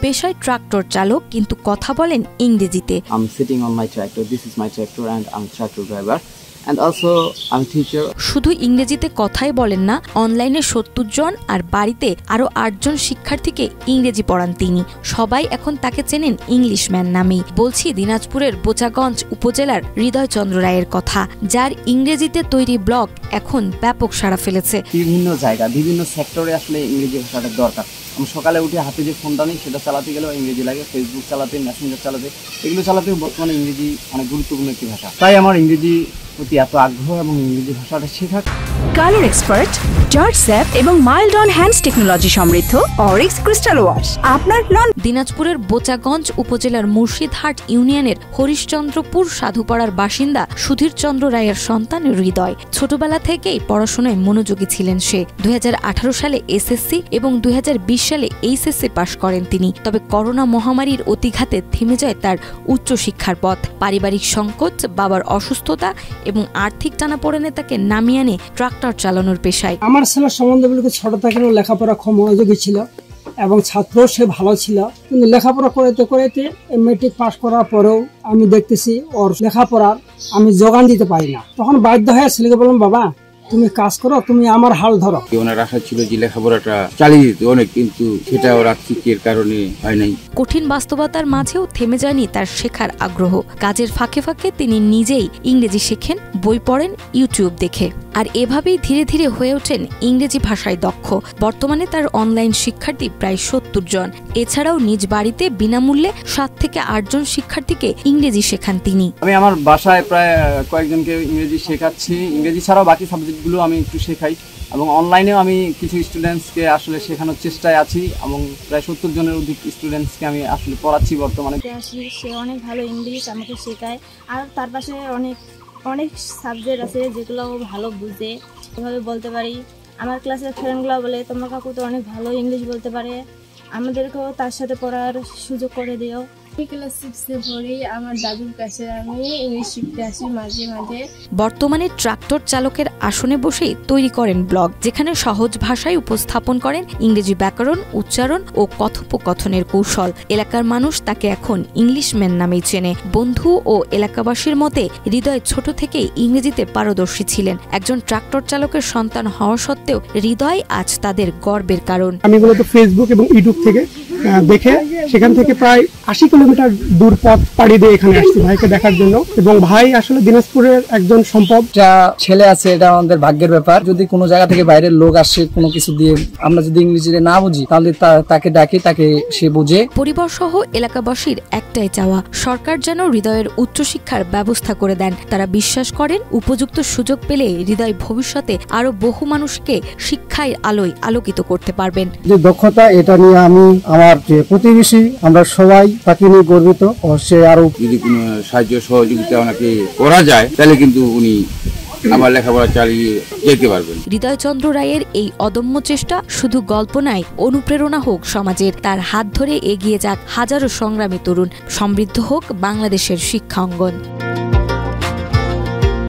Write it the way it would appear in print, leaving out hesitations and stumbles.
পেশায় ট্রাক্টর চালক, কিন্তু কথা বলেন ইংরেজিতে। I'm sitting on my tractor. This is my tractor and I'm a tractor driver. And also I'm teacher. শুধু ইংরেজিতে কথাই বলেন না, অনলাইনে ৭০ জন আর বাড়িতে আরো ৮ জন শিক্ষার্থীকে ইংরেজি পড়ান তিনি। সবাই এখন তাকে চেনেন ইংলিশম্যান নামেই। বলছি দিনাজপুরের বোচাগঞ্জ উপজেলার হৃদয় চন্দ্র রায়ের কথা, যার ইংরেজিতে তৈরি ব্লগ এখন ব্যাপক সাড়া ফেলেছে। বিভিন্ন জায়গা, বিভিন্ন সেক্টরে আসলে ইংরেজি ভাষাটা দরকার। আমি সকালে উঠে হাতে যে ফোনটা নিই সেটা চালাতে গেলেও ইংরেজি লাগে, ফেসবুক চালাতে, মেসেঞ্জার চালাতে, এগুলো চালাতেও বর্তমানে ইংরেজি অনেক গুরুত্বপূর্ণ একটি ভাষা। তাই আমার ইংরেজি প্রতি এত আগ্রহ এবং ইংরেজি ভাষাটা শেখা। কালার এক্সপার্ট, জর্জ স্যাপ এবং মাইল্ড অন হ্যান্ডস টেকনোলজি সমৃদ্ধ অরিক্স ক্রিস্টাল ওয়াশ আপনার নন। দিনাজপুরের বোচাগঞ্জ উপজেলার মুর্শিদহাট ইউনিয়নের হরিশচন্দ্রপুর সাধুপাড়ার বাসিন্দা সুধীর চন্দ্র রায়ের সন্তান হৃদয়। ছোটবেলা থেকেই পড়াশোনায় মনোযোগী ছিলেন সে। ২০১৮ সালে এসএসসি এবং ২০২০ সালে এইচএসসি পাশ করেন তিনি। তবে করোনা মহামারীর অতিঘাতে থেমে যায় তার উচ্চশিক্ষার পথ। পারিবারিক সংকট, বাবার অসুস্থতা এবং আর্থিক টানাপোড়েনে তাকে নামিয়ে আনে ট্রাক্টর চালানোর পেশায়। আমার ছেলের সম্বন্ধে বলতে ছোট থেকে লেখাপড়া খুব মনোযোগী ছিল এবং ছাত্র সে ভালো ছিল, কিন্তু লেখাপড়া করতে মেট্রিক পাস করার পরেও আমি দেখতেছি ওর লেখাপড়ার আমি যোগান দিতে পারি না। তখন বাধ্য হয়ে ছেলেকে বললাম, বাবা তুমি কাজ করো, তুমি আমার হাল ধরো। ওনার আশা ছিল যে লেখাপড়াটা চালিয়ে দিতে অনেক, কিন্তু সেটা ওর আর্থিকের কারণে হয় নাই। কঠিন বাস্তবতার মাঝেও থেমে যায়নি তার শেখার আগ্রহ। কাজের ফাঁকে ফাঁকে তিনি নিজেই ইংরেজি শেখেন, বই পড়েন ইউটিউব দেখে, আর এভাবেই ধীরে ধীরে হয়ে ওঠেন ইংরেজি ভাষায় দক্ষ। বর্তমানে তার অনলাইন শিক্ষার্থী প্রায় ৭০ জন। এছাড়াও নিজ বাড়িতে বিনামূল্যে ৭ থেকে ৮ জন শিক্ষার্থীকে ইংরেজি শেখান তিনি। আমি আমার বাসায় প্রায় কয়েকজনকে ইংরেজি শেখাচ্ছি। ইংরেজি ছাড়াও বাকি সাবজেক্টগুলো আমি একটু শেখাই এবং অনলাইনেও আমি কিছু স্টুডেন্টসকে আসলে শেখানোর চেষ্টায় আছি এবং প্রায় ৭০ জনের অধিক স্টুডেন্টসকে আমি আসলে পড়াচ্ছি বর্তমানে। সে অনেক ভালো ইংলিশ আমাকে শেখায়, আর তার পাশে অনেক সাবজেক্ট আছে যেগুলো ভালো বুঝে, এভাবে বলতে পারি। আমার ক্লাসের ফ্রেন্ডগুলো বলে, তোমার কাকু তো অনেক ভালো ইংলিশ বলতে পারে, আমাদেরকেও তার সাথে পড়ার সুযোগ করে দিও। ক্লাস 6-এ পড়ি, আমার দাদুর কাছে আমি ইংলিশ শিখতে আসি মাঝে মাঝে। বর্তমানে ট্রাক্টর চালকের আসনে বসেই তৈরি করেন ব্লগ, যেখানে সহজ ভাষায় উপস্থাপন করেন ইংরেজি ব্যাকরণ, উচ্চারণ ও কথোপকথনের কৌশল। এলাকার মানুষ তাকে এখন ইংলিশম্যান নামেই চেনে। বন্ধু ও এলাকাবাসীর মতে হৃদয় ছোট থেকেই ইংরেজিতে পারদর্শী ছিলেন। একজন ট্রাক্টর চালকের সন্তান হওয়া সত্ত্বেও হৃদয় আজ তাদের গর্বের কারণ। আমি মূলত ফেসবুক এবং ইউটিউব থেকে দেখে সেখান থেকে প্রায় ৮০ কিলোমিটার দূর পথ পাড়ি দিয়ে এখানে আসছি ভাইকে দেখার জন্য, এবং ভাই আসলে দিনাজপুরের একজন সম্পদ। ছেলে আছে, এটা আমাদের ভাগ্যের ব্যাপার। যদি কোনো জায়গা থেকে বাইরের লোক আসে কোনো কিছু দিয়ে, আমরা যদি ইংরেজিতে না বুঝি তাহলে তাকে ডাকি, তাকে সে বুঝে। পরিবার সহ এলাকাবাসীর একটাই চাওয়া, সরকার যেন হৃদয়ের উচ্চশিক্ষার ব্যবস্থা করে দেন। তারা বিশ্বাস করেন উপযুক্ত সুযোগ পেলে হৃদয় ভবিষ্যতে আরো বহু মানুষকে শিক্ষার আলোয় আলোকিত করতে পারবেন। যে দক্ষতা, এটা নিয়ে আমি আমার যে প্রতিবেশী আমরা সবাই তাকে নিয়ে গর্বিত। সে আরো যদি কোনো সাহায্য সহযোগিতা ওনাকে করা যায় তাহলে কিন্তু উনি আমার লেখাপড়া চালিয়ে যেতে পারবেন। হৃদয় চন্দ্র রায়ের এই অদম্য চেষ্টা শুধু গল্প নয়, অনুপ্রেরণা হোক সমাজের। তার হাত ধরে এগিয়ে যাক হাজারো সংগ্রামী তরুণ, সমৃদ্ধ হোক বাংলাদেশের শিক্ষা অঙ্গন।